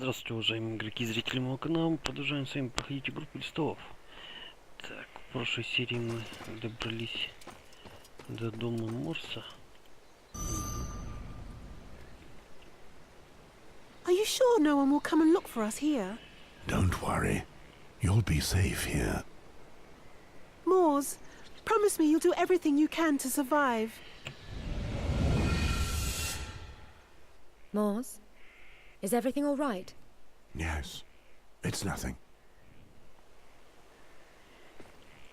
Здравствуйте, уважаемые игроки и зрители моего канала. Мы продолжаем с вами проходить игру листов. Так, в прошлой серии мы добрались до дома Морса. Are you sure no one will come and look for us here? Don't worry. You'll be safe here. Mors, promise me you'll do everything you can to survive. Mors, is everything all right? Yes. It's nothing.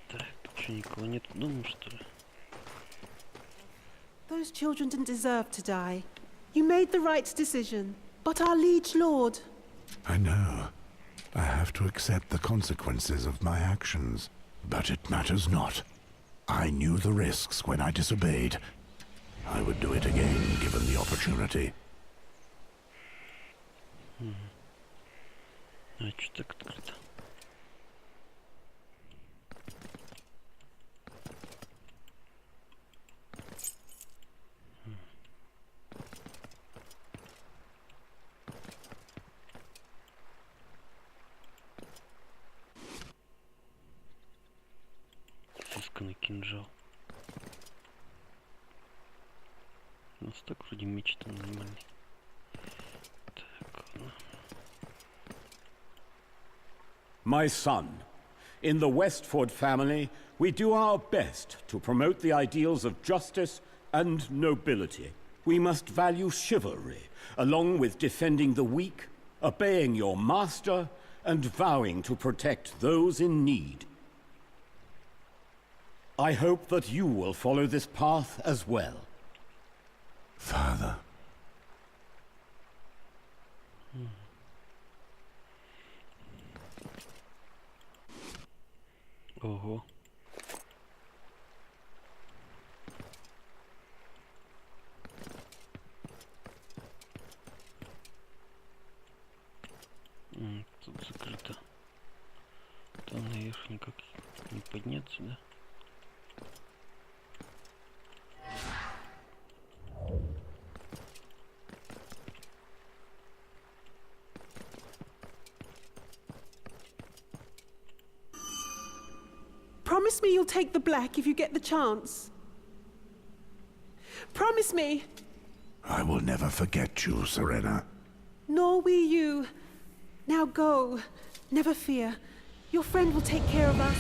Так, что, никого нет дома, что ли? Those children didn't deserve to die. You made the right decision. But our liege lord... I know. I have to accept the consequences of my actions. But it matters not. I knew the risks when I disobeyed. I would do it again, given the opportunity. А, что так открыто? Изысканный кинжал. У нас так вроде меч-то нормальный. Так, ладно. My son, in the Westford family, we do our best to promote the ideals of justice and nobility. We must value chivalry, along with defending the weak, obeying your master, and vowing to protect those in need. I hope that you will follow this path as well. Father. Ого. Тут закрыто. Там наверх никак не подняться, да? Promise me you'll take the black if you get the chance. Promise me. I will never forget you, Serena. Nor will you. Now go. Never fear. Your friend will take care of us.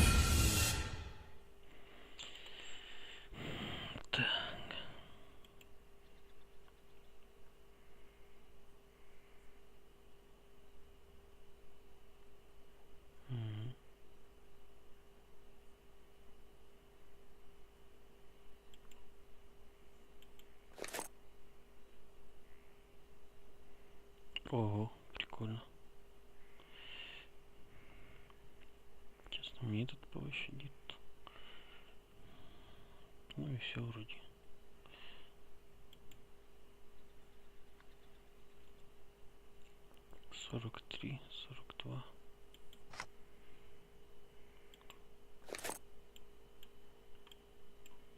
Так. Ого, прикольно. Честно, мне этот пощадит. Ну и все вроде. Сорок три, 42.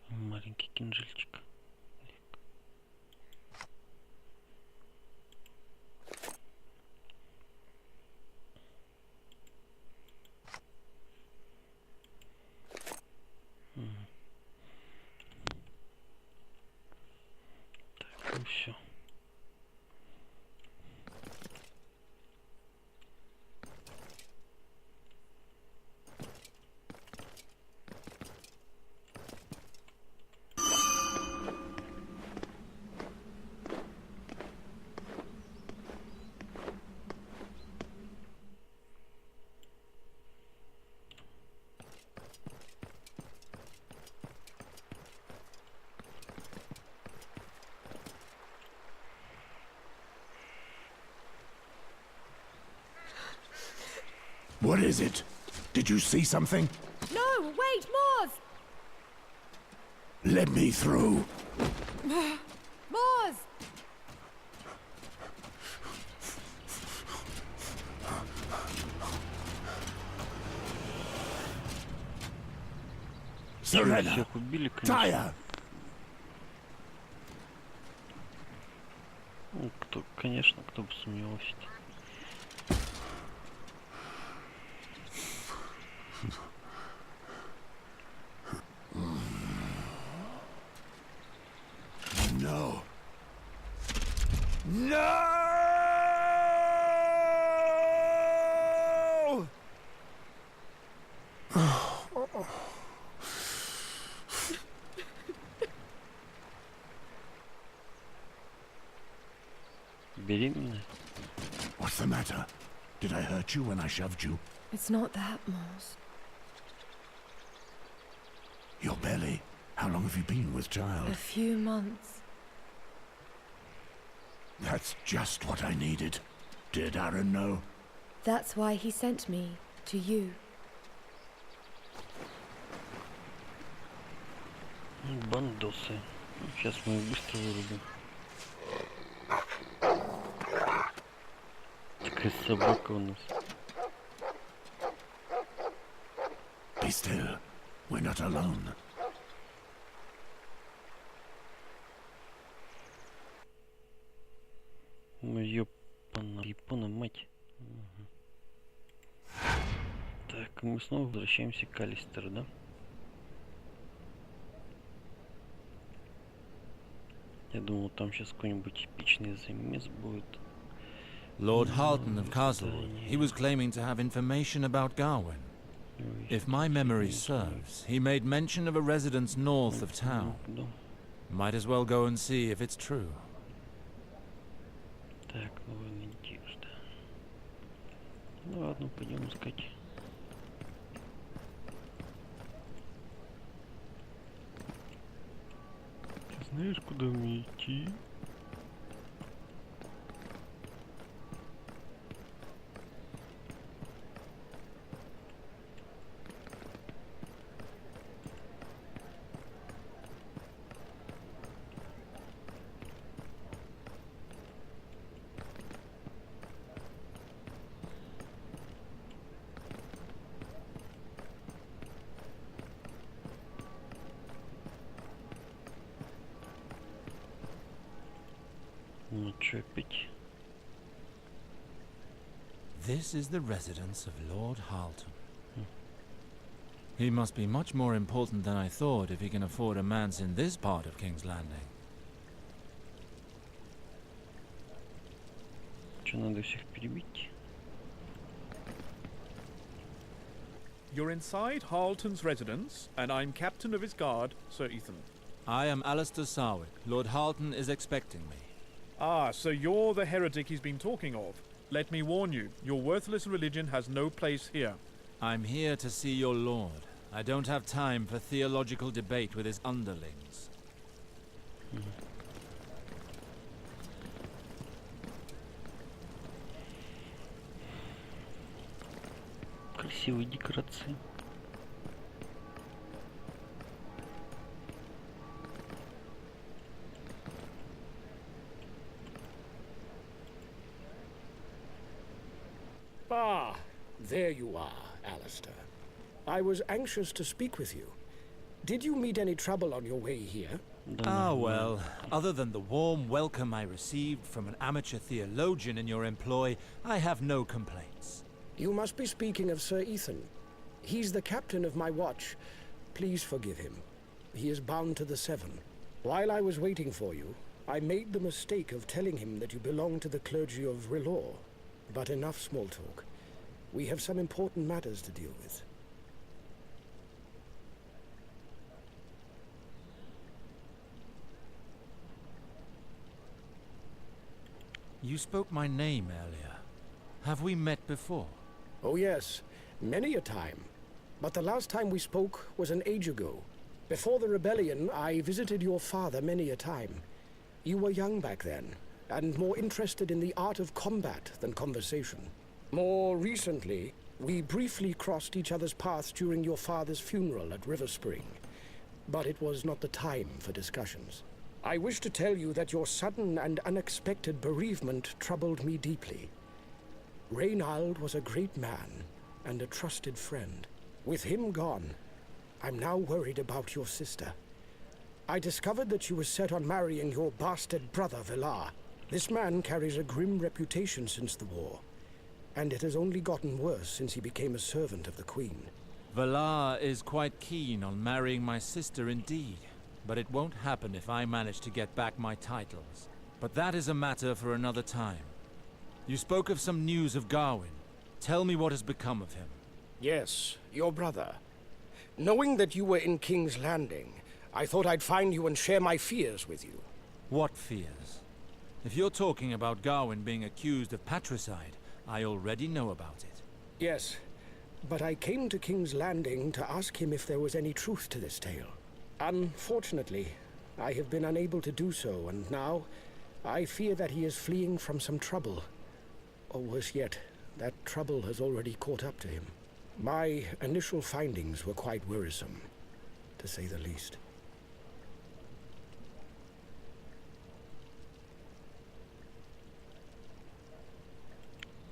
Маленький кинжальчик. Так, ну все. What is it? Did you see something? No, wait, Mors! Let me through. Mors! Serena. Всех убили, конечно. Taya. Ну, кто, конечно, кто бы сомневался. No. No! Беременная? What's the matter? Did I hurt you when I shoved you? It's not that, Mors. Your belly? How long have you been with child? A few months. That's just what I needed. Did Aaron know? That's why he sent me to you. Бандосы. Сейчас мы их быстро вырубим. Такая собака у нас. Be still. We're not alone. Ну ёпана мать. Угу. Так, мы снова возвращаемся к Алестеру, да? Я думал, там сейчас какой-нибудь эпичный замес будет. Lord Halton of Castlewood. He was claiming to have information about Gawain. If my memory serves, he made mention of a residence north of town. Might as well go and see if it's true. Так, новая надежда. Ну ладно, пойдем искать. Ты знаешь, куда мне идти? Ну чё опять? This is the residence of Lord Halton. He must be much more important than I thought if he can afford a manse in this part of King's Landing. Чё, надо всех перебить? You're inside Harleton's residence, and I'm captain of his guard, Sir Ethan. I am Alistair Sarwick. Lord Halton is expecting me. Ah, so you're the heretic he's been talking of. Let me warn you, your worthless religion has no place here. I'm here to see your lord. I don't have time for theological debate with his underlings. Красивые декорации. Ah, there you are, Alestere. I was anxious to speak with you. Did you meet any trouble on your way here? Ah, well, other than the warm welcome I received from an amateur theologian in your employ, I have no complaints. You must be speaking of Sir Ethan. He's the captain of my watch. Please forgive him. He is bound to the Seven. While I was waiting for you, I made the mistake of telling him that you belong to the clergy of Rilor. But enough small talk. We have some important matters to deal with. You spoke my name earlier. Have we met before? Oh yes, many a time. But the last time we spoke was an age ago. Before the rebellion, I visited your father many a time. You were young back then, and more interested in the art of combat than conversation. More recently, we briefly crossed each other's paths during your father's funeral at River Spring. But it was not the time for discussions. I wish to tell you that your sudden and unexpected bereavement troubled me deeply. Reynald was a great man and a trusted friend. With him gone, I'm now worried about your sister. I discovered that she was set on marrying your bastard brother, Villar. This man carries a grim reputation since the war, and it has only gotten worse since he became a servant of the Queen. Valar is quite keen on marrying my sister indeed, but it won't happen if I manage to get back my titles. But that is a matter for another time. You spoke of some news of Gawain. Tell me what has become of him. Yes, your brother. Knowing that you were in King's Landing, I thought I'd find you and share my fears with you. What fears? If you're talking about Gawain being accused of patricide, I already know about it. Yes, but I came to King's Landing to ask him if there was any truth to this tale. Unfortunately, I have been unable to do so, and now I fear that he is fleeing from some trouble. Or worse yet, that trouble has already caught up to him. My initial findings were quite worrisome, to say the least.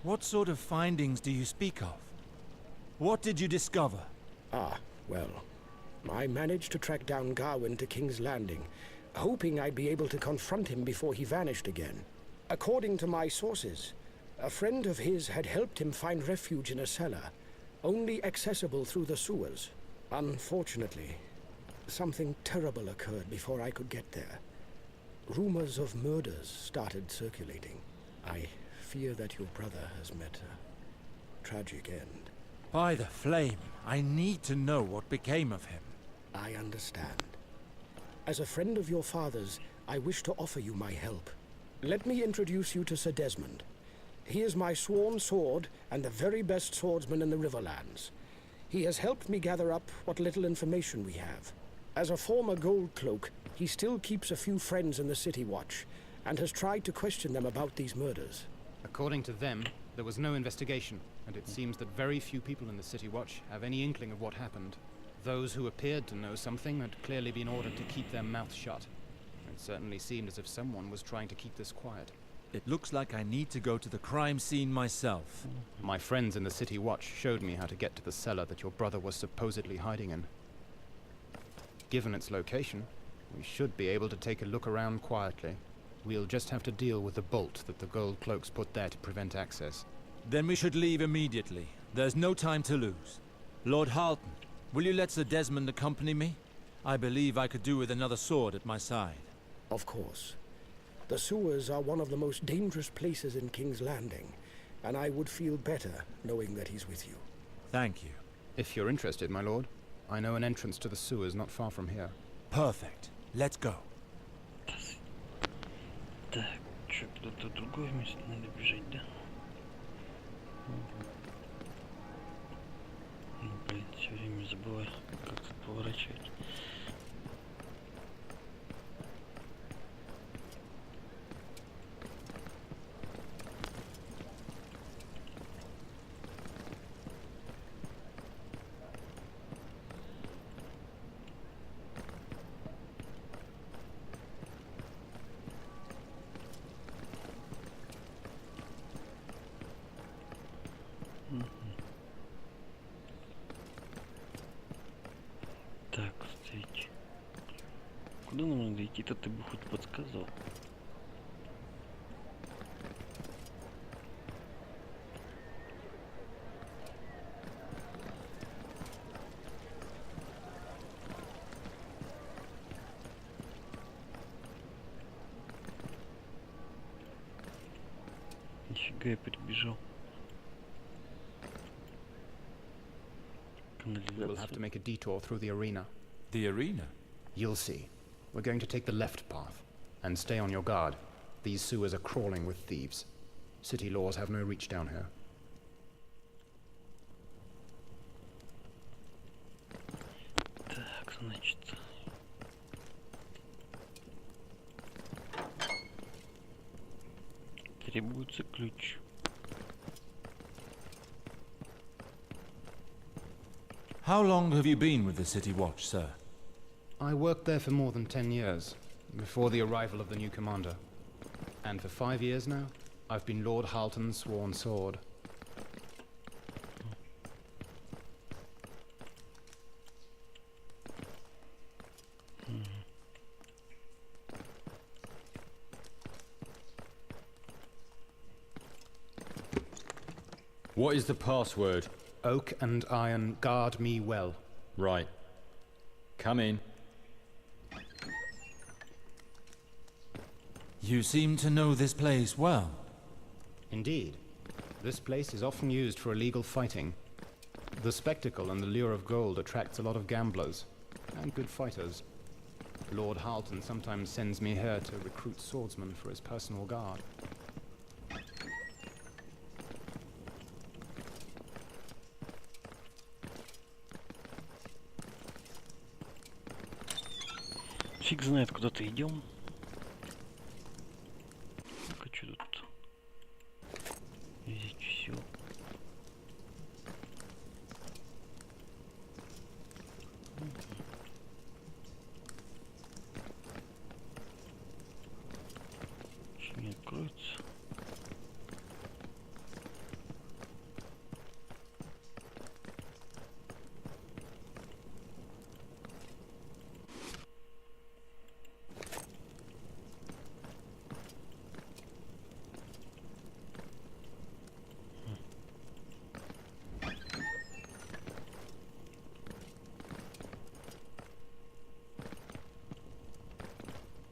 What sort of findings do you speak of? What did you discover? Ah, well, I managed to track down Gawain to King's Landing, hoping I'd be able to confront him before he vanished again. According to my sources, a friend of his had helped him find refuge in a cellar, only accessible through the sewers. Unfortunately, something terrible occurred before I could get there. Rumors of murders started circulating. I fear that your brother has met a tragic end. By the flame, I need to know what became of him. I understand. As a friend of your father's, I wish to offer you my help. Let me introduce you to Sir Desmond. He is my sworn sword and the very best swordsman in the Riverlands. He has helped me gather up what little information we have. As a former gold cloak, he still keeps a few friends in the City Watch, and has tried to question them about these murders. According to them, there was no investigation, and it seems that very few people in the City Watch have any inkling of what happened. Those who appeared to know something had clearly been ordered to keep their mouths shut. It certainly seemed as if someone was trying to keep this quiet. It looks like I need to go to the crime scene myself. My friends in the City Watch showed me how to get to the cellar that your brother was supposedly hiding in. Given its location, we should be able to take a look around quietly. We'll just have to deal with the bolt that the gold cloaks put there to prevent access. Then we should leave immediately. There's no time to lose. Lord Halton, will you let Sir Desmond accompany me? I believe I could do with another sword at my side. Of course. The sewers are one of the most dangerous places in King's Landing, and I would feel better knowing that he's with you. Thank you. If you're interested, my lord, I know an entrance to the sewers not far from here. Perfect. Let's go. Так, что, куда-то в другое место надо бежать, да? Блин, все время забываю, как тут поворачивать. Так, кстати. Куда нам надо идти-то, ты бы хоть подсказал? Нифига я прибежал. We'll have to make a detour through the arena. The arena? You'll see. We're going to take the left path. And stay on your guard. These sewers are crawling with thieves. City laws have no reach down here. Так, значит. Требуется ключ. How long have you been with the City Watch, sir? I worked there for more than 10 years, before the arrival of the new commander. And for 5 years now, I've been Lord Halton's sworn sword. What is the password? Oak and iron guard me well. Right. Come in. You seem to know this place well. Indeed. This place is often used for illegal fighting. The spectacle and the lure of gold attracts a lot of gamblers and good fighters. Lord Halton sometimes sends me here to recruit swordsmen for his personal guard. Фиг знает, куда-то идем. Ну-ка, что тут? Взять все. Что не откроется?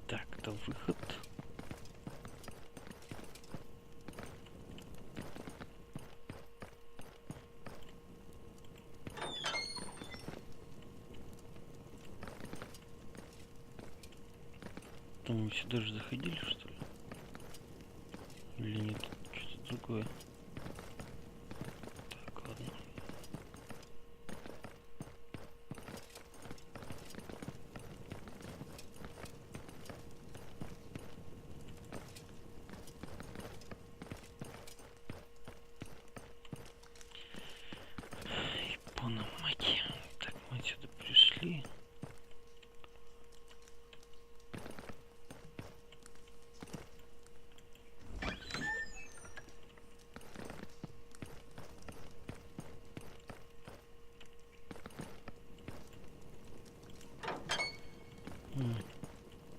Так, это выход. Там мы сюда же заходили, что ли? Или нет? Что-то другое. Так, ладно. Япона, мать. Так, мы отсюда пришли.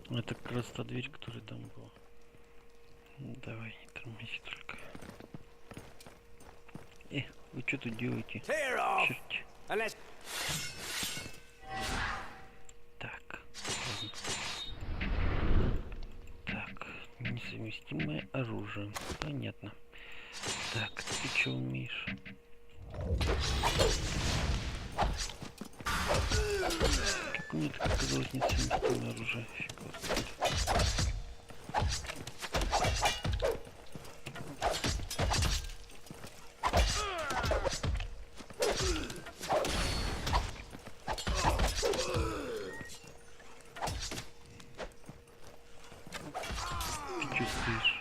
Это как раз та дверь, которая там была. Давай, не тормози только. Вы что тут делаете? Черти. Так. Ладно. Так, несовместимое оружие. Понятно. Так, ты что умеешь? Как у меня так оказалось несовместимое оружие? Фиг его знает. Ты чё стоишь?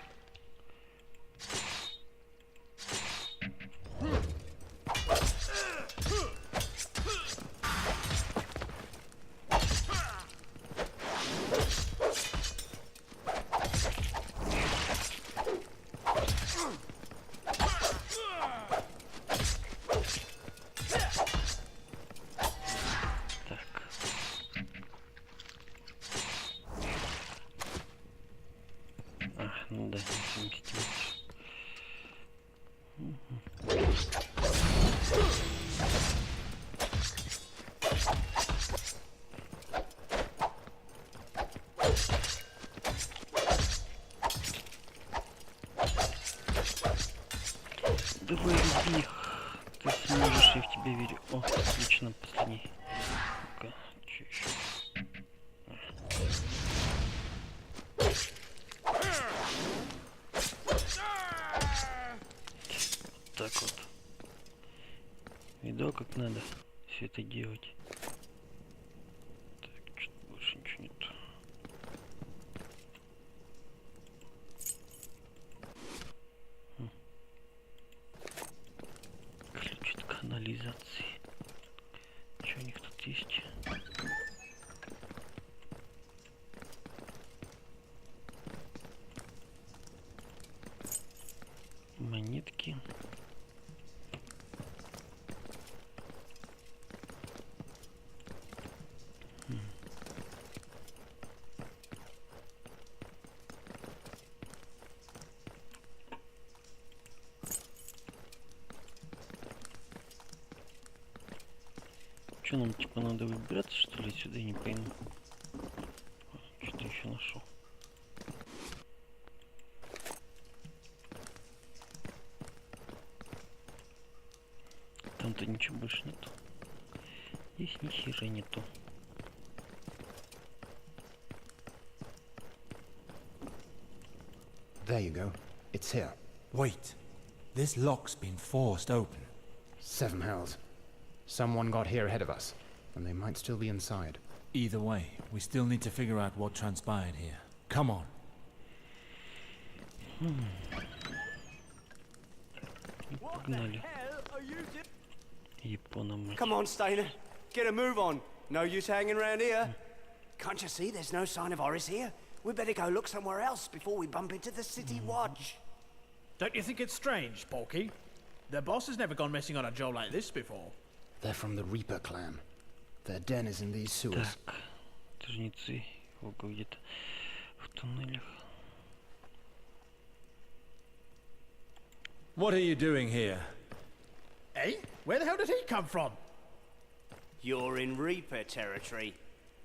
Ну да, несовместимость. Давай, люби их. Ты сможешь, я в тебя верю. О, отлично, последний. Ну-ка, что еще? Так вот. Видал, как надо все это делать. Так, что-то больше ничего нет. Ключ от канализации. Что у них тут есть? Монетки. Что нам типа надо выбираться что ли сюда, я не пойму. Что-то еще нашел. Там-то ничего больше нету. Здесь ни хера нету. There you go. It's here. Wait. This lock's been forced open. 7 hells. Someone got here ahead of us, and they might still be inside. Either way, we still need to figure out what transpired here. Come on. Погнали. Япона, мать. Come on, Stainer. Get a move on. No use hanging around here. Can't you see there's no sign of Horace here? We better go look somewhere else before we bump into the city watch. Don't you think it's strange, Porky? The boss has never gone missing on a job like this before. They're from the Reaper clan. Their den is in these sewers. Так, жнецы, его где-то в туннелях. What are you doing here? Eh? Where the hell did he come from? You're in Reaper territory.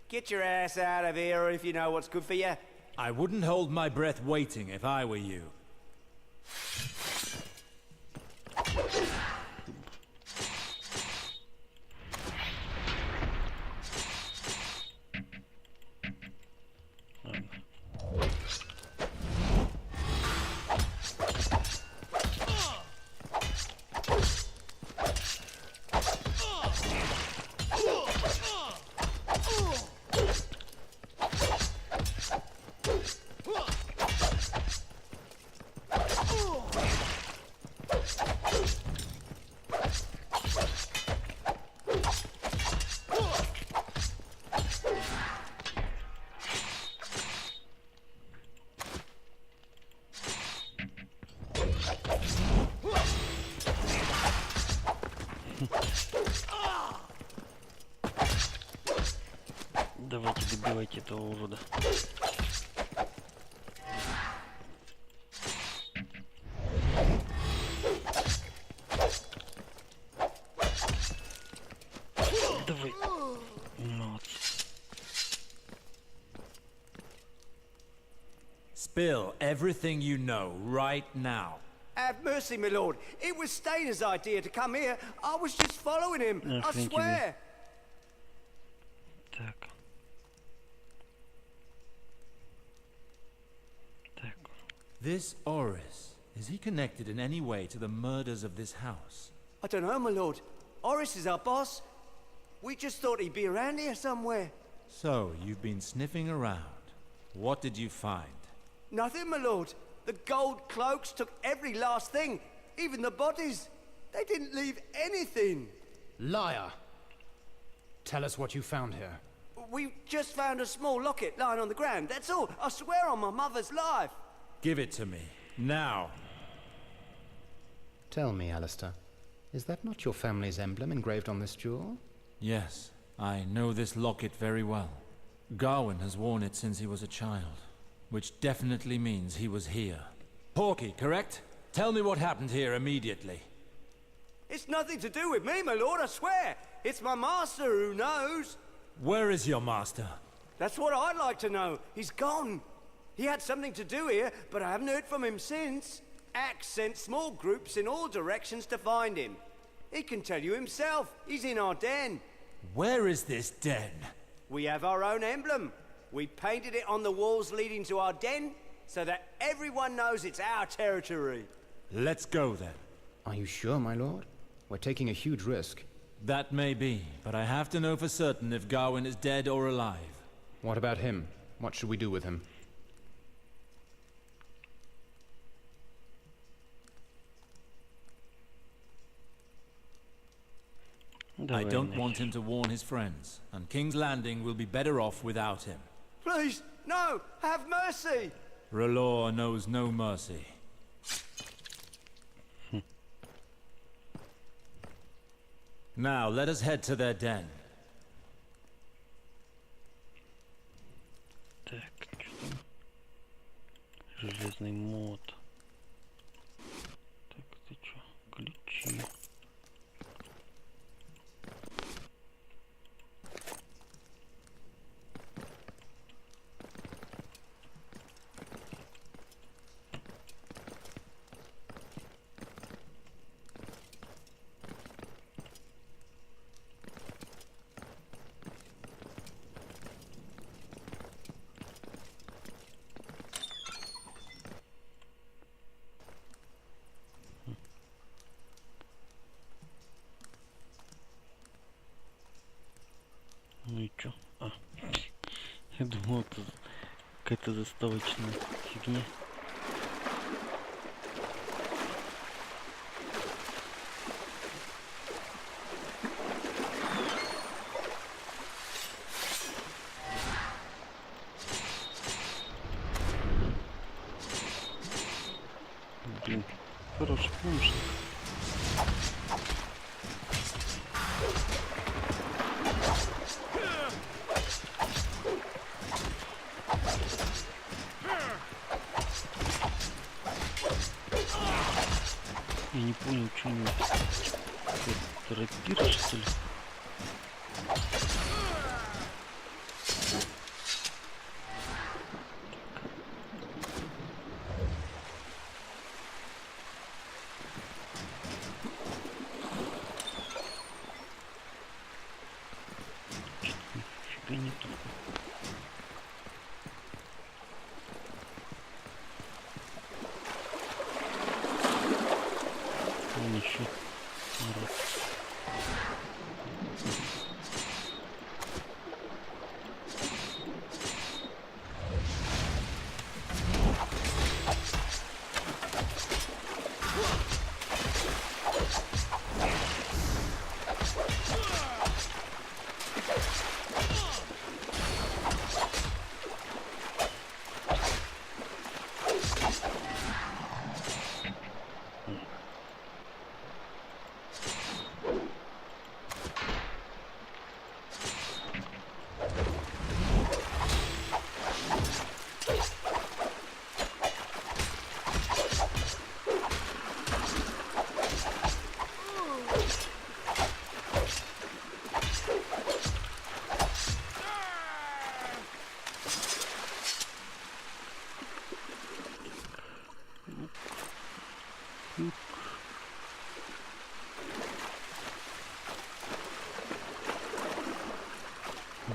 Get your ass out of here if you know what's good for you. I wouldn't hold my breath waiting if I were you. Давайте добивайте этого урода. Давай. Молодцы. Spill everything you know right now. Have mercy, my lord. It was Stainer's idea to come here. I was just following him. I thank you. swear. Так. Так. This Oris, is he connected in any way to the murders of this house? I don't know, my lord. Horace is our boss. We just thought he'd be around here somewhere. So, you've been sniffing around. What did you find? Nothing, my lord. The gold cloaks took every last thing, even the bodies. They didn't leave anything. Liar! Tell us what you found here. We just found a small locket lying on the ground, that's all. I swear on my mother's life. Give it to me. Now. Tell me, Alestor, is that not your family's emblem engraved on this jewel? Yes, I know this locket very well. Gawain has worn it since he was a child, which definitely means he was here. Porky, correct? Tell me what happened here immediately. It's nothing to do with me, my lord, I swear. It's my master who knows. Where is your master? That's what I'd like to know. He's gone. He had something to do here, but I haven't heard from him since. Axe sent small groups in all directions to find him. He can tell you himself. He's in our den. Where is this den? We have our own emblem. We painted it on the walls leading to our den, so that everyone knows it's our territory. Let's go then. Are you sure, my lord? We're taking a huge risk. That may be, but I have to know for certain if Gawain is dead or alive. What about him? What should we do with him? I don't want him to warn his friends, and King's Landing will be better off without him. Please, no, have mercy. R'hllor knows no mercy. Now, let us head to their den. Так, что там? Железный мод. Так, это что? Ключи. Я думал, это какая-то заставочная фигня. Блин, хороший помощник. Я не понял, что у него рапир, что ли? Нифига не тут. Он еще народ.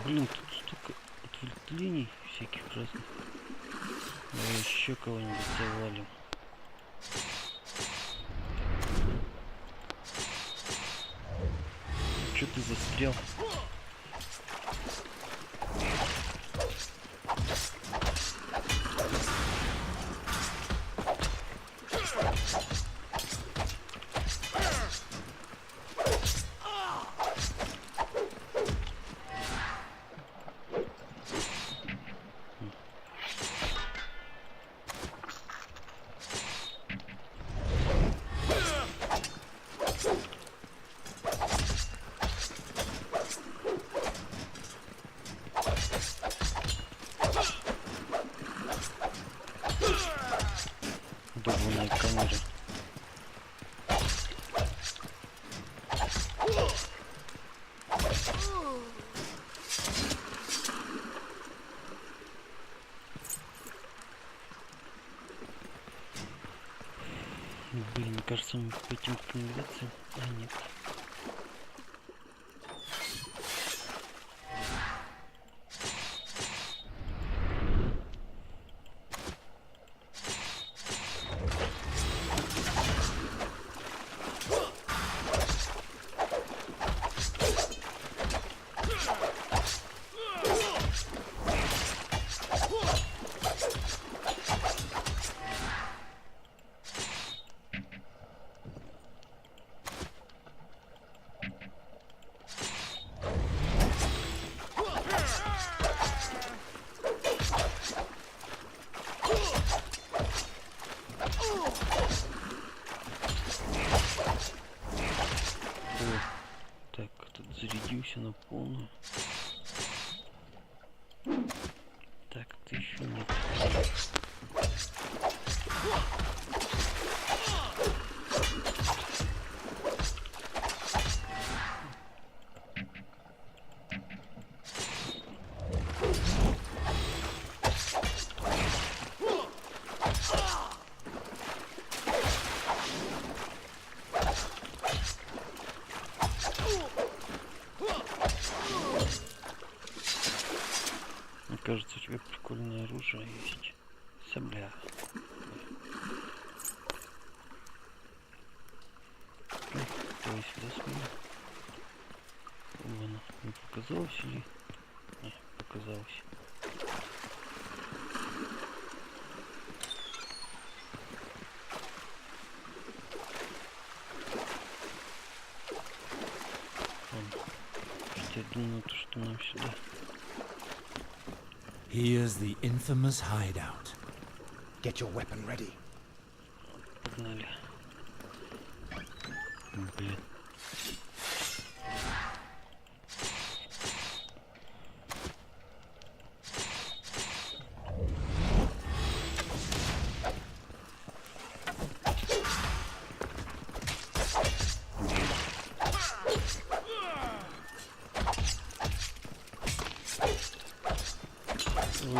Блин, тут столько отвлечений всяких разных. Давай еще кого-нибудь завалим. Че ты застрял? Долбаная камера. Блин, мне кажется, мы пойдем к канализации. А, нет. Так, тут зарядился на полную. Так, ты еще нет. Мне кажется, у тебя прикольное оружие есть. Сабля. Давай сюда сменим. Вон, не показалось или... Не, показалось. Я думаю, то, что нам сюда. Here's the infamous hideout. Get your weapon ready. Погнали. Блин.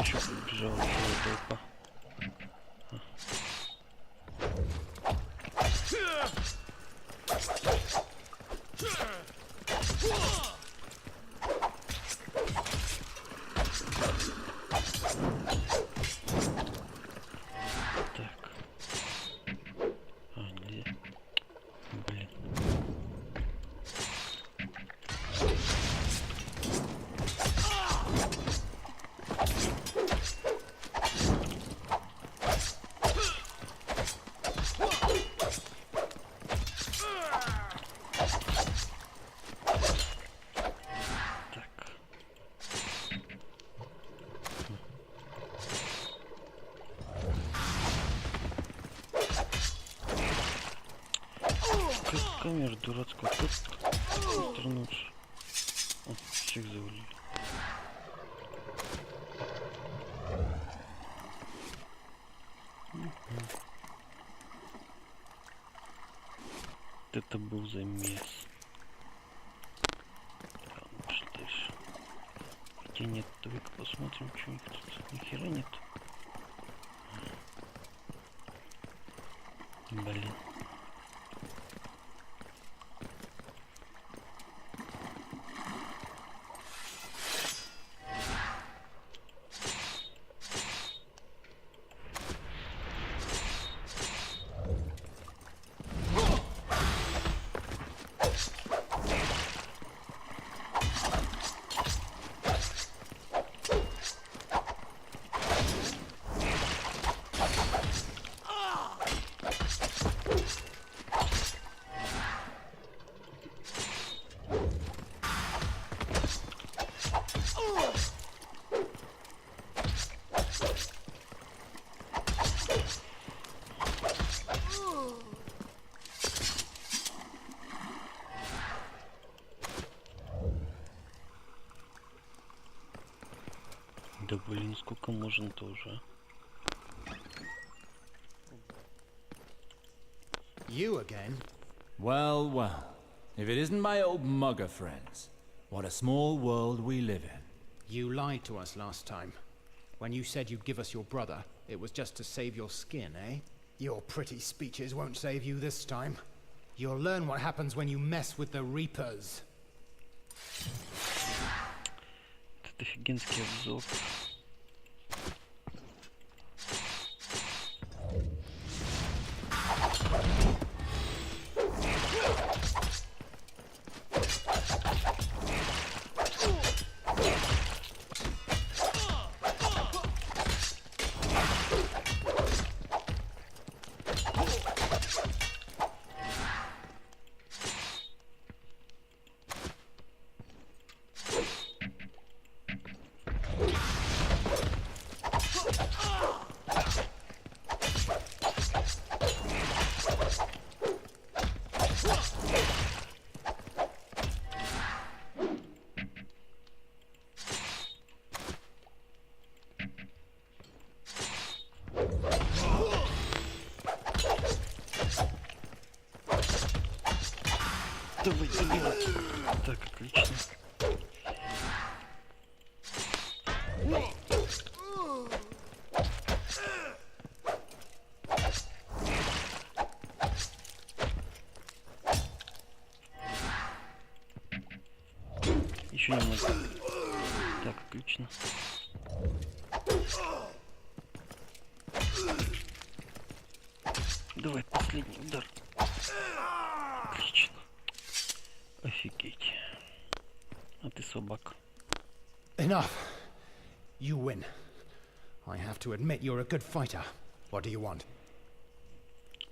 Еще побежала целая толпа. Так. Где? Блин. Камера дурацкая, как вернуться. Вот, всех завалили. Это был замес. Ладно, пошли дальше. Хотя нет, давай-ка посмотрим, что у них тут. Ни хера нет. Блин. Да блин, сколько можно тоже? You again? Well, well. If it isn't my old mugger friends. What a small world we live in. You lied to us last time. When you said you'd give us your brother, it was just to save your skin, eh? Your pretty speeches won't save you this time. You'll learn what happens when you mess with the Reapers. Это офигенский обзор. Давай, добивать. Так, отлично. Еще немного. Так, отлично. Давай, последний удар. Отлично. Офигеть. А ты собак. Enough. You win. I have to admit you're a good fighter. What do you want?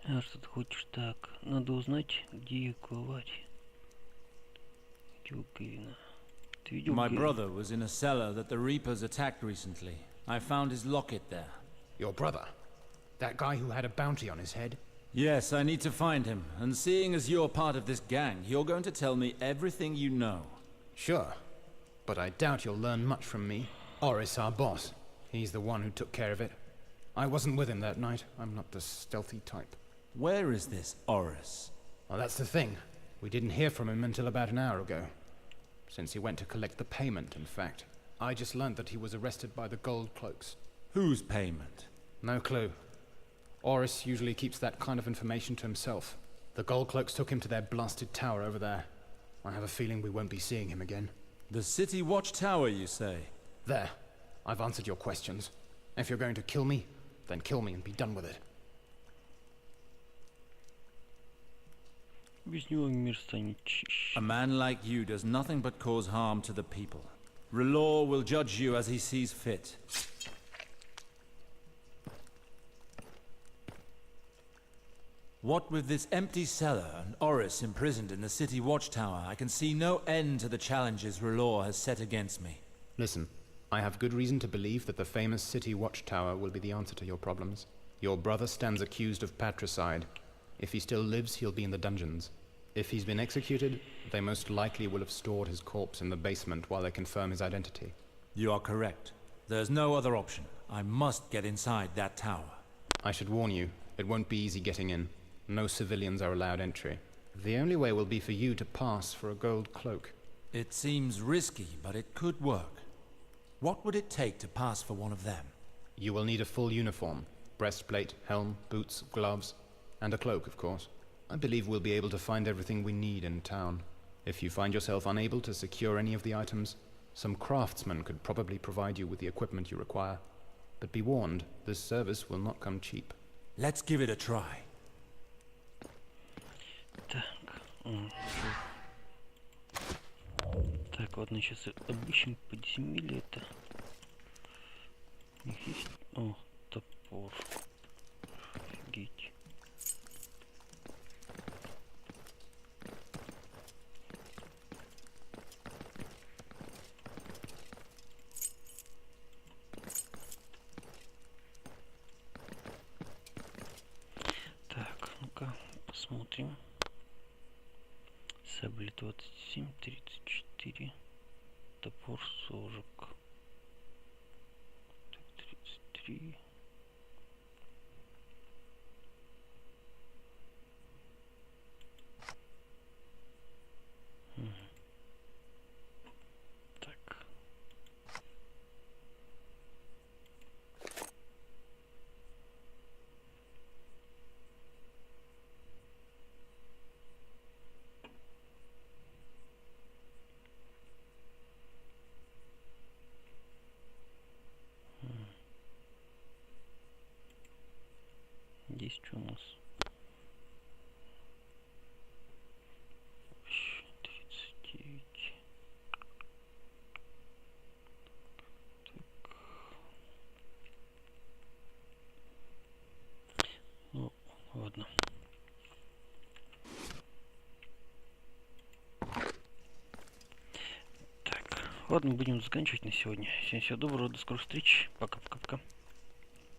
А что ты хочешь? Так, надо узнать, где ее ковать. Где у Кевина. видел My Гэри? brother was in a cellar that the Reapers attacked recently. I found his locket there. Your brother? That guy who had a bounty on his head? Yes, I need to find him. And seeing as you're part of this gang, you're going to tell me everything you know. Sure. But I doubt you'll learn much from me. Oris, our boss. He's the one who took care of it. I wasn't with him that night. I'm not the stealthy type. Where is this Oris? Well, that's the thing. We didn't hear from him until about an hour ago. Since he went to collect the payment, in fact. I just learned that he was arrested by the Gold Cloaks. Whose payment? No clue. Oris usually keeps that kind of information to himself. The Gold Cloaks took him to their blasted tower over there. I have a feeling we won't be seeing him again. The City Watchtower, you say? There. I've answered your questions. If you're going to kill me, then kill me and be done with it. Без него мир станет чище. A man like you does nothing but cause harm to the people. R'hllor will judge you as he sees fit. What with this empty cellar and Oris imprisoned in the city watchtower, I can see no end to the challenges R'hllor has set against me. Listen, I have good reason to believe that the famous city watchtower will be the answer to your problems. Your brother stands accused of patricide. If he still lives, he'll be in the dungeons. If he's been executed, they most likely will have stored his corpse in the basement while they confirm his identity. You are correct. There's no other option. I must get inside that tower. I should warn you, it won't be easy getting in. No civilians are allowed entry. The only way will be for you to pass for a gold cloak. It seems risky, but it could work. What would it take to pass for one of them? You will need a full uniform. Breastplate, helm, boots, gloves, and a cloak, of course. I believe we'll be able to find everything we need in town. If you find yourself unable to secure any of the items, some craftsman could probably provide you with the equipment you require. But be warned, this service will not come cheap. Let's give it a try. Так, ладно, сейчас обыщем подземелье это. У них есть... О, топор. Офигеть. Так, ну-ка, посмотрим. Сабли 27, 34, топор 40, так, 33. Так. Здесь что у нас? 39. Так. Ну, ладно. Так, ладно, будем заканчивать на сегодня. Всем всего доброго, до скорых встреч. Пока-пока-пока.